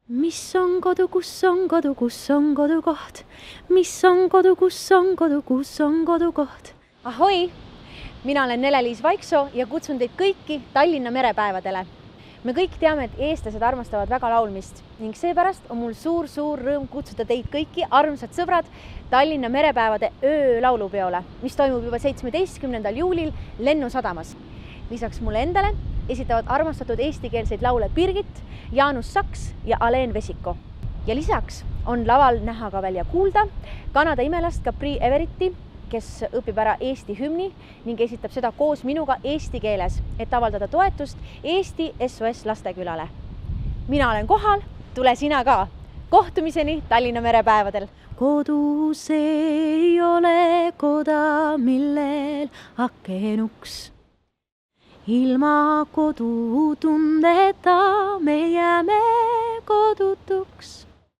mis on kodu, kus on kodu, kus on kodukoht? Mis on kodu, kus on kodu, kus on kodukoht? Ahoi! Mina olen Nele-Liis Vaiksoo ja kutsun teid kõiki Tallinna merepäevadele. Me kõik teame, et eestlased armastavad väga laulmist ning seepärast on mul suur rõõm kutsuda teid kõiki, armsad sõbrad, Tallinna merepäevade öölaulupeole, mis toimub juba 17. juulil Lennusadamas. Lisaks mulle endale esitavad armastatud eestikeelseid laule Birgit, Jaanus Saks ja Aleen Vesiko. Ja lisaks on laval näha ka veel ja kuulda Kanada imelast Capri Everetti, kes õpib ära Eesti hümni ning esitab seda koos minuga eesti keeles, et avaldada toetust Eesti SOS Lastekülale. Mina olen kohal, tule sina ka. Kohtumiseni Tallinna merepäevadel. Kodus ei ole koda, millel akenuks. Ilma kodutundeta me jääme kodutuks.